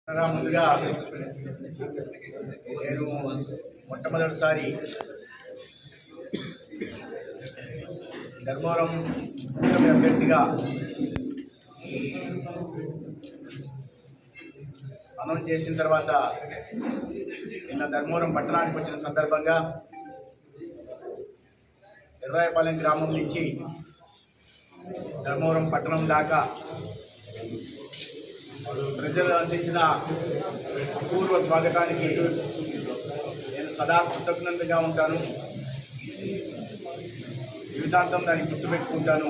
ముందుగా నేను మొట్టమొదటిసారి ధర్మవరం అభ్యర్థిగా అనౌన్స్ చేసిన తర్వాత నిన్న ధర్మవరం పట్టణానికి వచ్చిన సందర్భంగా ఎర్రాయపాలెం గ్రామం నుంచి ధర్మవరం పట్టణం దాకా ప్రజలు అందించిన అపూర్వ స్వాగతానికి నేను సదా కృతజ్ఞతగా ఉంటాను. జీవితాంతం దాన్ని గుర్తుపెట్టుకుంటాను.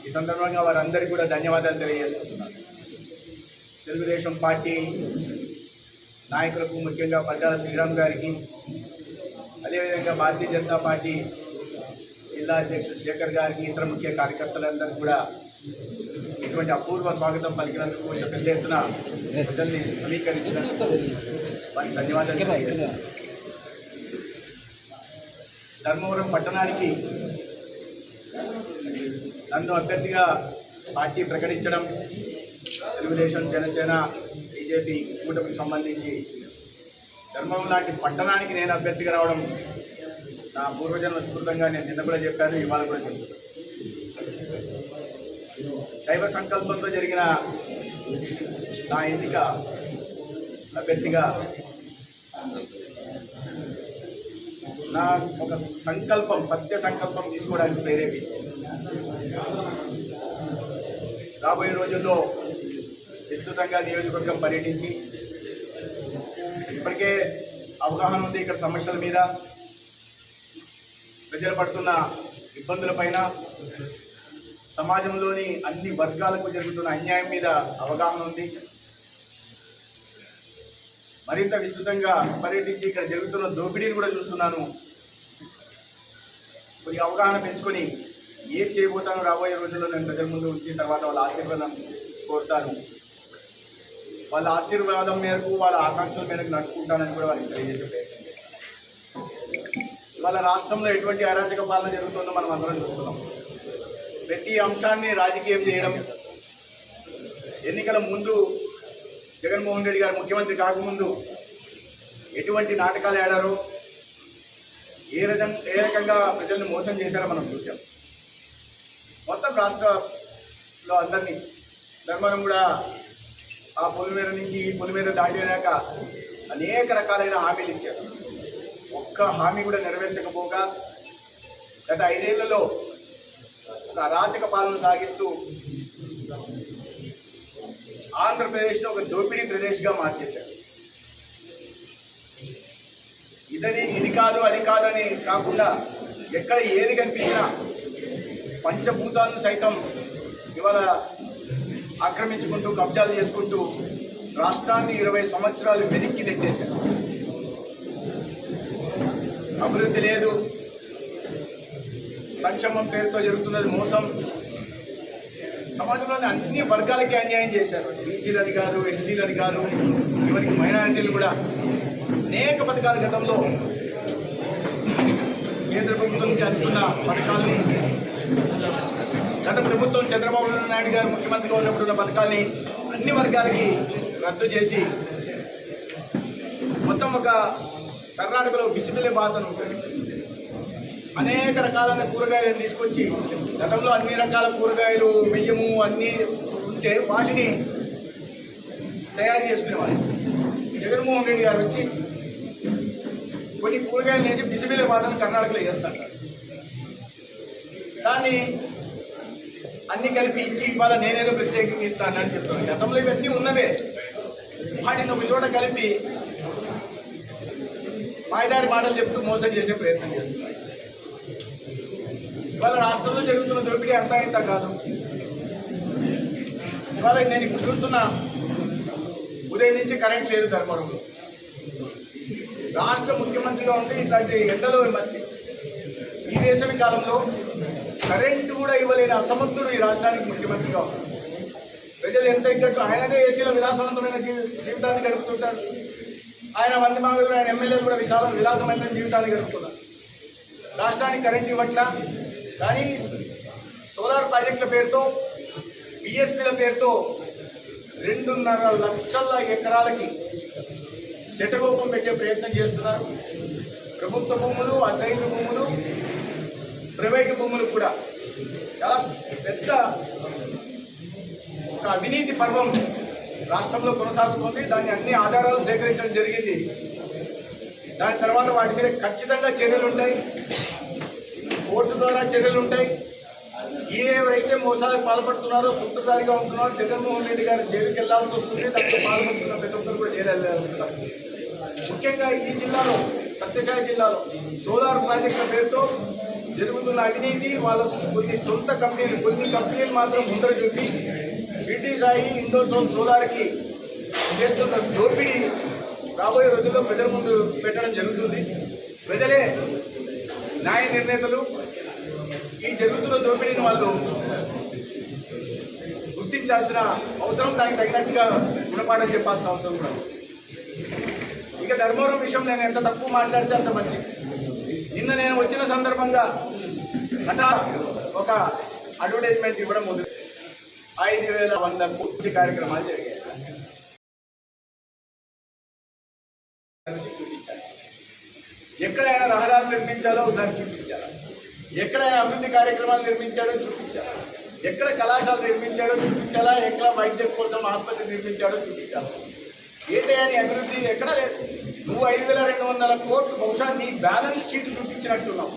ఈ సందర్భంగా వారందరికీ కూడా ధన్యవాదాలు తెలియజేసుకుంటున్నాను. తెలుగుదేశం పార్టీ నాయకులకు, ముఖ్యంగా పట్టాల శ్రీరామ్ గారికి, అదేవిధంగా భారతీయ జనతా పార్టీ జిల్లా అధ్యక్షుడు శేఖర్ గారికి, ఇతర ముఖ్య కార్యకర్తలందరూ కూడా ఇటువంటి అపూర్వ స్వాగతం పలికినందుకు, ఇంత పెద్ద ఎత్తున ప్రజల్ని సమీకరించినందుకు వారికి ధన్యవాదాలు తెలియజేస్తున్నాను. ధర్మవరం పట్టణానికి నన్ను అభ్యర్థిగా పార్టీ ప్రకటించడం, తెలుగుదేశం, జనసేన, బీజేపీ కూటమికి సంబంధించి ధర్మవరం లాంటి పట్టణానికి నేను అభ్యర్థిగా రావడం నా పూర్వజన్మ స్ఫూర్తంగా నేను నిన్న కూడా చెప్పాను, ఇవాళ కూడా చెప్తాను. దైవ సంకల్పంతో జరిగిన నా ఎన్నిక అభ్యర్థిగా నా ఒక సంకల్పం, సత్య సంకల్పం తీసుకోవడానికి ప్రేరేపించింది. రాబోయే రోజుల్లో విస్తృతంగా నియోజకవర్గం పర్యటించి, ఇప్పటికే అవగాహన ఉంది ఇక్కడ సమస్యల మీద, ప్రజలు పడుతున్న ఇబ్బందులపైన, సమాజంలోని అన్ని వర్గాలకు జరుగుతున్న అన్యాయం మీద అవగాహన ఉంది. మరింత విస్తృతంగా పర్యటించి ఇక్కడ జరుగుతున్న దోపిడీని కూడా చూస్తున్నాను. కొద్ది అవగాహన పెంచుకొని ఏం చేయబోతానో రాబోయే రోజుల్లో నేను ప్రజల ముందు ఉంచిన తర్వాత వాళ్ళ ఆశీర్వాదం కోరుతాను. వాళ్ళ ఆశీర్వాదం మేరకు, వాళ్ళ ఆకాంక్షల మేరకు నడుచుకుంటానని కూడా వారికి తెలియజేసే ప్రయత్నం చేస్తాను. ఇవాళ రాష్ట్రంలో ఎటువంటి అరాచక పాలన జరుగుతుందో మనం అందరం చూస్తున్నాం. ప్రతి అంశాన్ని రాజకీయం చేయడం, ఎన్నికల ముందు జగన్మోహన్ రెడ్డి గారు ముఖ్యమంత్రి కాకముందు ఎటువంటి నాటకాలు ఆడారో, ఏ రకంగా ప్రజల్ని మోసం చేశారో మనం చూసాం. మొత్తం రాష్ట్రంలో అందరినీ, ధర్మవరం కూడా ఆ పొలిమేర నుంచి ఈ పొలిమేర దాటినాక అనేక రకాలైన హామీలు ఇచ్చారు. ఒక్క హామీ కూడా నెరవేర్చకపోగా గత 5 ఏళ్లలో ఒక అరాచక పాలన సాగిస్తూ ఆంధ్రప్రదేశ్ను ఒక దోపిడీ ప్రదేశ్గా మార్చేశారు. ఇది కాదు అది కాదు అని కాకుండా ఎక్కడ ఏది కనిపించినా పంచభూతాలను సైతం ఇవాళ ఆక్రమించుకుంటూ, కబ్జాలు చేసుకుంటూ రాష్ట్రాన్ని 20 సంవత్సరాలు వెనక్కి నెట్టేశారు. అభివృద్ధి లేదు, సంక్షేమం పేరుతో జరుగుతున్నది మోసం. సమాజంలోని అన్ని వర్గాలకి అన్యాయం చేశారు. బీసీలని కాదు, ఎస్సీలని కాదు, చివరికి మైనారిటీలు కూడా. అనేక పథకాలు గతంలో కేంద్ర ప్రభుత్వం నుంచి అందుతున్న పథకాలని, గత ప్రభుత్వం చంద్రబాబు నాయుడు గారు ముఖ్యమంత్రిగా ఉన్నప్పుడు ఉన్న పథకాలని అన్ని వర్గాలకి రద్దు చేసి, మొత్తం ఒక కర్ణాటకలో బిసిబిలి బాధను ఉంటుంది. అనేక రకాలైన కూరగాయలను తీసుకొచ్చి, గతంలో అన్ని రకాల కూరగాయలు, బియ్యము అన్నీ ఉంటే వాటిని తయారు చేసుకునేవాళ్ళు. జగన్మోహన్ రెడ్డి గారు వచ్చి కొన్ని కూరగాయలు వేసి బిసిబిలి బాధను కర్ణాటకలో వేస్తారు. దాన్ని అన్నీ కలిపి ఇచ్చి ఇవాళ నేనేదో ప్రత్యేకంగా ఇస్తానని చెప్తాను. గతంలో ఇవన్నీ ఉన్నవే, వాటిని ఒక చోట కలిపి మాయదారి మాటలు చెప్తూ మోసం చేసే ప్రయత్నం చేస్తున్నారు. ఇవాళ రాష్ట్రంలో జరుగుతున్న దోపిడీ అంతా ఇంత కాదు. ఇవాళ నేను ఇప్పుడు చూస్తున్నా, ఉదయం నుంచి కరెంట్ లేదు ధర్మవరంలో. రాష్ట్ర ముఖ్యమంత్రిగా ఉండి ఇట్లాంటి ఎండలో ఈ వేసవి కాలంలో కరెంటు కూడా ఇవ్వలేని అసమర్థుడు ఈ రాష్ట్రానికి ముఖ్యమంత్రిగా ఉన్నాడు. ప్రజలు ఎంత ఇగ్గట్టు ఆయనదే ఏసీలో విలాసవంతమైన జీవితాన్ని గడుపుతుంటాడు. ఆయన మంది మాగలు, ఆయన ఎమ్మెల్యేలు కూడా విలాసమైన జీవితాన్ని గడుపుతున్నారు. రాష్ట్రానికి కరెంట్ ఇవ్వట్లా, కానీ సోలార్ ప్రాజెక్టుల పేరుతో, బిఎస్పీల పేరుతో 2.5 లక్షల ఎకరాలకి శటగోపం పెట్టే ప్రయత్నం చేస్తున్నారు. ప్రభుత్వ భూములు, అసైన్డ్ భూములు, ప్రైవేటు భూములు కూడా చాలా పెద్ద ఒక అవినీతి పర్వం రాష్ట్రంలో కొనసాగుతోంది. దాన్ని అన్ని ఆధారాలు సేకరించడం జరిగింది. దాని తర్వాత వాటి మీద ఖచ్చితంగా చర్యలు ఉంటాయి, కోర్టు ద్వారా చర్యలు ఉంటాయి. ఎవరైతే మోసాలకు పాల్పడుతున్నారో, సూత్రధారిగా ఉంటున్నారో, జగన్మోహన్ రెడ్డి గారు జైలుకి వెళ్లాల్సి వస్తుంది. దాంట్లో పాల్పంచుకున్న ప్రతి ఒక్కరు కూడా జైలు వెళ్లాల్సి వస్తుంది. ముఖ్యంగా ఈ జిల్లాలో, సత్యసాయి జిల్లాలో సోలార్ ప్రాజెక్టుల పేరుతో జరుగుతున్న అవినీతి, వాళ్ళ కొన్ని సొంత కొన్ని కంపెనీలు మాత్రం ముందర చూపి షిర్డీ సాయి, ఇండోసోల్ సోలార్కి చేస్తున్న దోపిడీ రాబోయే రోజుల్లో ప్రజల ముందు పెట్టడం జరుగుతుంది. ప్రజలే న్యాయ నిర్ణేతలు. ఈ జరుగుతున్న దోపిడీని వాళ్ళు గుర్తించాల్సిన అవసరం, దానికి తగినట్టుగా గుణపాఠం చెప్పాల్సిన అవసరం కూడా. ఇక ధర్మవరం విషయం నేను ఎంత తక్కువ మాట్లాడితే అంత మంచిది. నిన్న నేను వచ్చిన సందర్భంగా ఒక అడ్వర్టైజ్మెంట్ ఇవ్వడం మొదలు 5,100 కోట్ల కార్యక్రమాలు జరిగాయి. చూపించాలి. ఎక్కడైనా రహదారులు నిర్మించాలో ఒకసారి చూపించాలి. ఎక్కడైనా అభివృద్ధి కార్యక్రమాలు నిర్మించాడో చూపించాలి. ఎక్కడ కళాశాల నిర్మించాడో చూపించాలా, ఎక్కడ వైద్యం కోసం ఆసుపత్రి నిర్మించాడో చూపించాలి. ఏంటని అభివృద్ధి ఎక్కడా లేదు. నువ్వు 5,200 కోట్లు బహుశా నీ బ్యాలెన్స్ షీట్ చూపించినట్టున్నావు.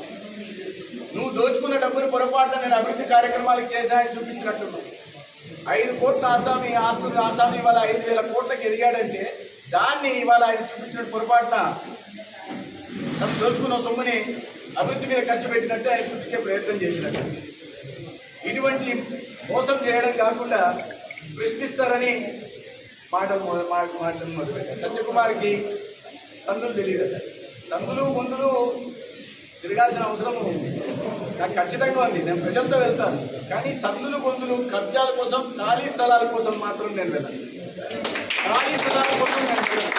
నువ్వు దోచుకున్న డబ్బులు పొరపాటున నేను అభివృద్ధి కార్యక్రమాలకు చేశాయని చూపించినట్టున్నావు. 5 కోట్ల ఆస్తున్న ఆసామి ఇవాళ 5,000 కోట్లకి ఎదిగాడంటే దాన్ని ఇవాళ ఆయన చూపించిన పొరపాటున తను దోచుకున్న సొమ్ముని అభివృద్ధి మీద ఖర్చు పెట్టినట్టే ఆయన చూపించే ప్రయత్నం చేసినట్టు. ఇటువంటి మోసం చేయడం కాకుండా ప్రశ్నిస్తారని మాటలు మొదలుపెట్టారు. సత్యకుమార్కి సందులు తెలియదట. సందులు ముందులు తిరగాల్సిన అవసరం నాకు ఖచ్చితంగా ఉంది. నేను ప్రజలతో వెళ్తాను, కానీ సందులు గొంతులు కబ్జాల కోసం, ఖాళీ స్థలాల కోసం మాత్రం నేను వెళ్ళాను. ఖాళీ స్థలాల కోసం నేను వెళ్ళాను.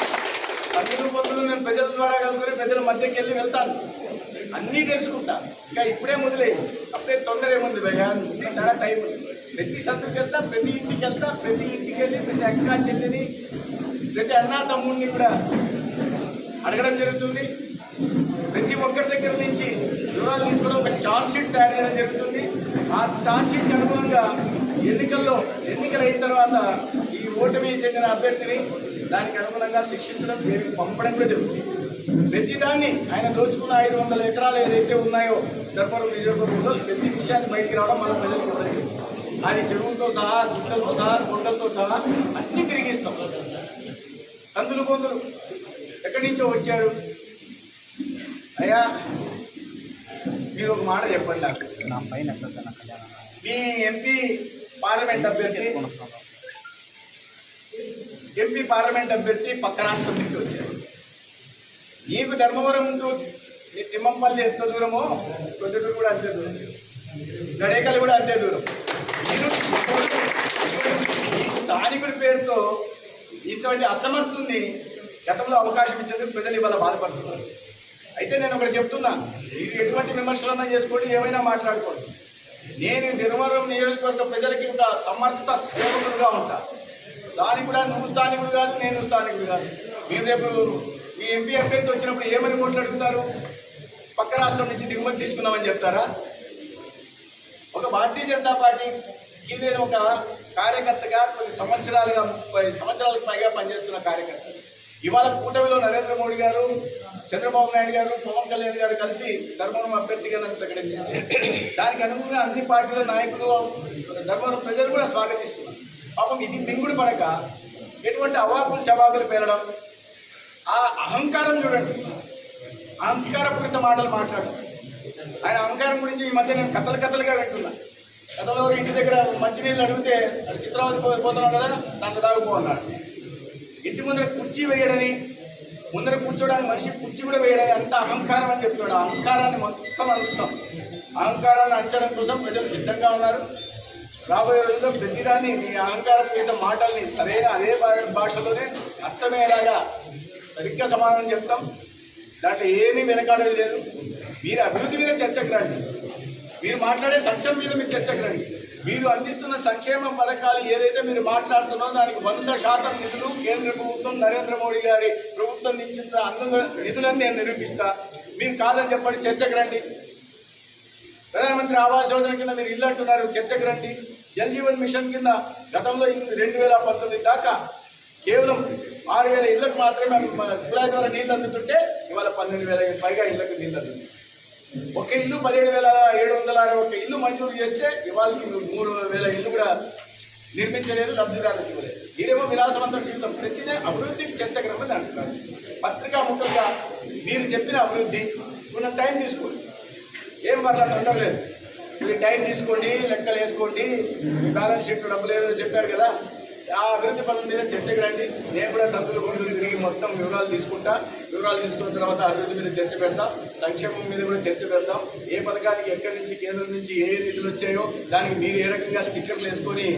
సందులు గొంతులు నేను ప్రజల ద్వారా కలుగుతాను, ప్రజల మధ్యకి వెళ్ళి వెళ్తాను, అన్నీ తెలుసుకుంటా. ఇంకా ఇప్పుడే మొదలయ్యి, అప్పుడే తొందర ఏముంది భయ్యా, చాలా టైం ఉంది. ప్రతి సందుకి వెళ్తా, ప్రతి ఇంటికి వెళ్తా, ప్రతి ఇంటికి వెళ్ళి ప్రతి అక్క చెల్లిని, ప్రతి అన్నా తమ్ముడిని కూడా అడగడం జరుగుతుంది. ప్రతి ఒక్కరి దగ్గర నుంచి వివరాలు తీసుకుని ఒక చార్జ్ షీట్ తయారు చేయడం జరుగుతుంది. ఆ చార్జ్ షీట్కి అనుగుణంగా ఎన్నికలు అయిన తర్వాత ఈ ఓటమి చెందిన అభ్యర్థిని దానికి అనుగుణంగా శిక్షించడం, జైలుకి పంపడం కూడా జరుగుతుంది. ప్రతిదాన్ని ఆయన దోచుకున్న 500 ఎకరాలు ఏదైతే ఉన్నాయో ధర్మవరం నియోజకవర్గంలో ప్రతి విషయాన్ని బయటికి రావడం మన ప్రజలకు కూడా జరుగుతుంది. అది చెరువులతో సహా, గుట్టలతో సహా, కొండలతో సహా అన్నీ తిరిగిస్తాం. సందులు గొంతులు ఎక్కడి నుంచో వచ్చాడు. అయ్యా మీరు ఒక మాట చెప్పండి నాకు. మీ ఎంపీ పార్లమెంట్ అభ్యర్థి పక్క రాష్ట్రం నుంచి వచ్చారు. నీకు ధర్మవరం తిమ్మంపల్లి ఎంత దూరమో ప్రొద్దుటూరు కూడా అంతే దూరం, గడేకల్ కూడా అంతే దూరం. మీరు స్థానికుడి పేరుతో ఇటువంటి అసమర్థుల్ని గతంలో అవకాశం ఇచ్చేందుకు ప్రజలు ఇవాళ బాధపడుతున్నారు. అయితే నేను ఒకటి చెప్తున్నా, మీరు ఎటువంటి విమర్శలన్నా చేసుకోండి, ఏమైనా మాట్లాడుకోండి. నేను ధర్మవరం నియోజకవర్గ ప్రజలకి ఒక సమర్థ సేవకుడుగా ఉంటా. నువ్వు స్థానికుడు కాదు, నేను స్థానికుడు కాదు. మీరు రేపు మీ ఎంపీ అభ్యర్థి వచ్చినప్పుడు ఏమని ఓట్లు అడుగుతారు? పక్క రాష్ట్రం నుంచి దిగుమతి తీసుకున్నామని చెప్తారా? ఒక భారతీయ జనతా పార్టీకి నేను ఒక కార్యకర్తగా కొన్ని సంవత్సరాలుగా 30 సంవత్సరాలకు పైగా పనిచేస్తున్న కార్యకర్త. ఇవాళ కూటమిలో నరేంద్ర మోడీ గారు, చంద్రబాబు నాయుడు గారు, పవన్ కళ్యాణ్ గారు కలిసి ధర్మవరం అభ్యర్థిగా నన్ను ప్రకటించారు. దానికి అనుగుణంగా అన్ని పార్టీల నాయకులు, ధర్మవరం ప్రజలు కూడా స్వాగతిస్తున్నారు. పాపం ఇది మింగుడు పడక ఎటువంటి అవాకులు చవాకులు పేరడం, ఆ అహంకారం చూడండి, అహంకారపూరిత మాటలు మాట్లాడు. ఆయన అహంకారం గురించి ఈ మధ్య నేను కథలుగా వింటున్నా. గతంలో ఇంటి దగ్గర మంచినీళ్ళు అడిగితే అది చిత్రావతి పోతున్నాడు కదా, దాంట్లో తాగిపోన్నాడు. ఇంటి ముందర కుర్చీ వేయడని, ముందర కూర్చోడానికి మనిషి కుర్చీ కూడా వేయడని అంత అహంకారం అని చెప్తున్నాడు. ఆ అహంకారాన్ని మొత్తం అంచుతాం. అహంకారాన్ని అంచడం కోసం ప్రజలు సిద్ధంగా ఉన్నారు. రాబోయే రోజుల్లో ప్రతిదాన్ని మీ అహంకారం చేత మాటల్ని సరైన అదే భాషలోనే అర్థమయ్యేలాగా సరిగ్గా సమాధానం చెప్తాం. దాంట్లో ఏమీ వెనకాడేది లేదు. మీరు అభివృద్ధి మీద చర్చకు రండి, మీరు మాట్లాడే సంక్షేమం మీద మీరు చర్చకు రండి. మీరు అందిస్తున్న సంక్షేమ పథకాలు ఏదైతే మీరు మాట్లాడుతున్నారో దానికి 100% నిధులు కేంద్ర ప్రభుత్వం నరేంద్ర మోడీ గారి ప్రభుత్వం నుంచి అందులో నిధులని నేను నిరూపిస్తా. మీరు కాదని చెప్పండి, చర్చకు రండి. ప్రధానమంత్రి ఆవాస్ యోజన కింద మీరు ఇల్లు అంటున్నారు, చర్చకు రండి. జల్ జీవన్ మిషన్ కింద గతంలో 2019 దాకా కేవలం 6,000 ఇళ్లకు మాత్రమే కుళాయి ద్వారా నీళ్ళు అందుతుంటే ఇవాళ 12,000 పైగా ఇళ్లకు నీళ్ళు అందుతుంది. ఒక ఇల్లు 17,761 ఇల్లు మంజూరు చేస్తే ఇవాళకి 3,000 ఇల్లు కూడా నిర్మించలేదు, లబ్ధిదారులకు ఇవ్వలేదు. ఇదేమో విలాసవంతం జీవితం. ప్రతిదే అభివృద్ధికి చర్చకు రమ్మని అంటున్నారు. పత్రికా ముఖంగా మీరు చెప్పిన అభివృద్ధి కొంచెం టైం తీసుకోండి, ఏం పర్లేదు, తొందర లేదు. ఇది టైం తీసుకోండి, లెక్కలు వేసుకోండి. మీ బ్యాలెన్స్ షీట్ డబ్బులు ఏదో చెప్పారు కదా, ఆ అభివృద్ధి పనుల మీద చర్చకు రండి. నేను కూడా సభ్యులు గుండెలు తిరిగి మొత్తం వివరాలు తీసుకుంటా. వివరాలు తీసుకున్న తర్వాత అభివృద్ధి మీద చర్చ పెడతాం, సంక్షేమం మీద కూడా చర్చ పెడతాం. ఏ పథకానికి ఎక్కడి నుంచి కేంద్రం నుంచి ఏ నిధులు వచ్చాయో దానికి మీరు ఏ రకంగా స్టిక్కర్లు వేసుకొని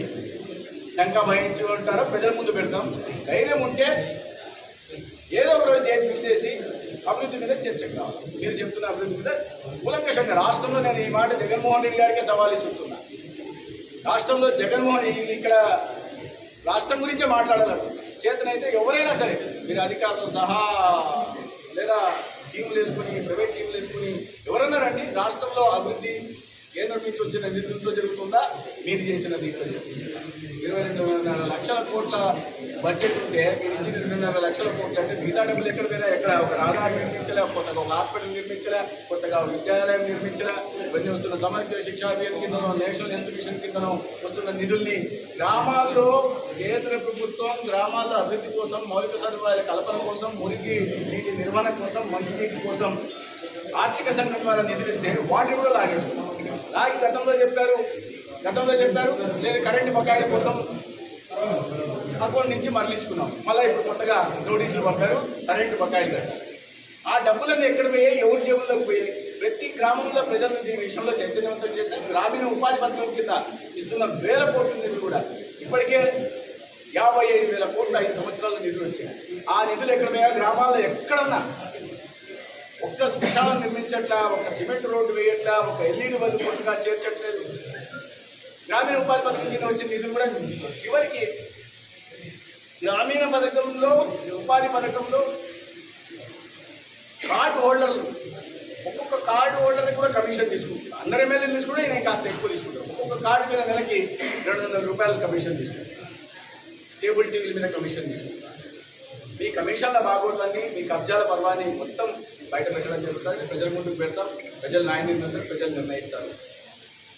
టంకా భయించి ఉంటారో ప్రజల ముందు పెడతాం. ధైర్యం ఉంటే ఏదో ఒక రోజు డేట్ ఫిక్స్ చేసి అభివృద్ధి మీద చర్చకు రావాలి. మీరు చెప్తున్న అభివృద్ధి మీద కూలంకషంగా రాష్ట్రంలో నేను ఈ మాట జగన్మోహన్ రెడ్డి గారికే సవాల్ ఇస్తున్నా. రాష్ట్రంలో జగన్మోహన్ ఇక్కడ రాష్ట్రం గురించే మాట్లాడాలను చేతనైతే ఎవరైనా సరే మీరు అధికారులు సహా లేదా టీములు వేసుకుని ప్రైవేట్ టీములు వేసుకుని ఎవరన్నా రండి. రాష్ట్రంలో అభివృద్ధి కేంద్రం నుంచి వచ్చిన నిధులతో జరుగుతుందా, మీరు చేసిన దీంట్లో జరుగుతుందా? 22.5 లక్షల కోట్ల బడ్జెట్ ఉంటే మీరు ఇచ్చిన 2.5 లక్షల కోట్లు అంటే మిగతా డబ్బులు ఎక్కడ పోయినా? ఎక్కడ ఒక రహదారి నిర్మించలే, కొత్తగా ఒక హాస్పిటల్ నిర్మించలే, కొత్తగా విద్యాలయం నిర్మించలే. ఇవన్నీ వస్తున్న సమగ్ర శిక్షా అభియాన్ కిందనో నేషనల్ హెల్త్ మిషన్ కిందనో వస్తున్న నిధుల్ని గ్రామాల్లో కేంద్ర ప్రభుత్వం గ్రామాల్లో అభివృద్ధి కోసం, మౌలిక సదుపాయాల కల్పన కోసం, మురికి నీటి నిర్వహణ కోసం, మంచినీటి కోసం ఆర్థిక సంఘం ద్వారా నిధులు ఇస్తే వాటిని కూడా లాగేసుకున్నాం. లాగి గతంలో చెప్పారు లేదు కరెంటు బకాయిల కోసం అకౌంట్ నుంచి మరలించుకున్నాం. మళ్ళీ ఇప్పుడు కొత్తగా నోటీసులు పంపారు కరెంటు బకాయిలు కట్టారు. ఆ డబ్బులన్నీ ఎక్కడ పోయాయి? ఎవరి జేబుల్లోకి పోయాయి? ప్రతి గ్రామంలో ప్రజలను దీని విషయంలో చైతన్యవంతం చేశారు. గ్రామీణ ఉపాధి పథకం కింద ఇస్తున్న 1,000 కోట్ల నిధులు కూడా ఇప్పటికే 55,000 కోట్ల 5 సంవత్సరాల నిధులు వచ్చాయి. ఆ నిధులు ఎక్కడ పోయా? గ్రామాల్లో ఎక్కడన్నా ఒక్క శ్మశానం నిర్మించట్లా, ఒక్క సిమెంట్ రోడ్డు వేయట్లా, ఒక ఎల్ఈడి బల్బు కొత్తగా చేర్చట్లేదు. గ్రామీణ ఉపాధి పథకం కింద వచ్చిన నిధులు కూడా చివరికి గ్రామీణ పథకంలో ఉపాధి పథకంలో కార్డు హోల్డర్లు ఒక్కొక్క కార్డు హోల్డర్ని కూడా కమిషన్ తీసుకుంటారు. అందరి ఎమ్మెల్యేలు తీసుకుంటే నేను కాస్త ఎక్కువ తీసుకుంటాను. ఒక్కొక్క కార్డు మీద నెలకి 200 రూపాయలు కమిషన్ తీసుకుంటాను. కేబుల్ టీవీల మీద కమిషన్ తీసుకుంటాను. మీ కమిషన్ల బాగోట్లన్నీ, మీ కబ్జాల పర్వాన్ని మొత్తం బయట పెట్టడం జరుగుతుంది. ప్రజల ముందుకు పెడతాం. ప్రజలు న్యాయం ప్రజలు నిర్ణయిస్తారు.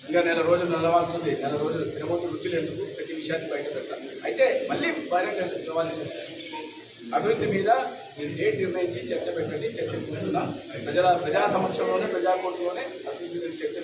ఇంకా నెల రోజులు నిలవాల్సింది, నెల రోజులు తినబోతు రుచులు ఎందుకు ప్రతి విషయాన్ని బయట పెడతాం. అయితే మళ్ళీ బహిరంగ సవాల్ అభివృద్ధి మీద మీరు డేట్ నిర్ణయించి చర్చ పెట్టండి. చర్చ కూర్చున్నాం. ప్రజా సమక్షంలోనే ప్రజాకోర్టులోనే అభివృద్ధి మీద చర్చ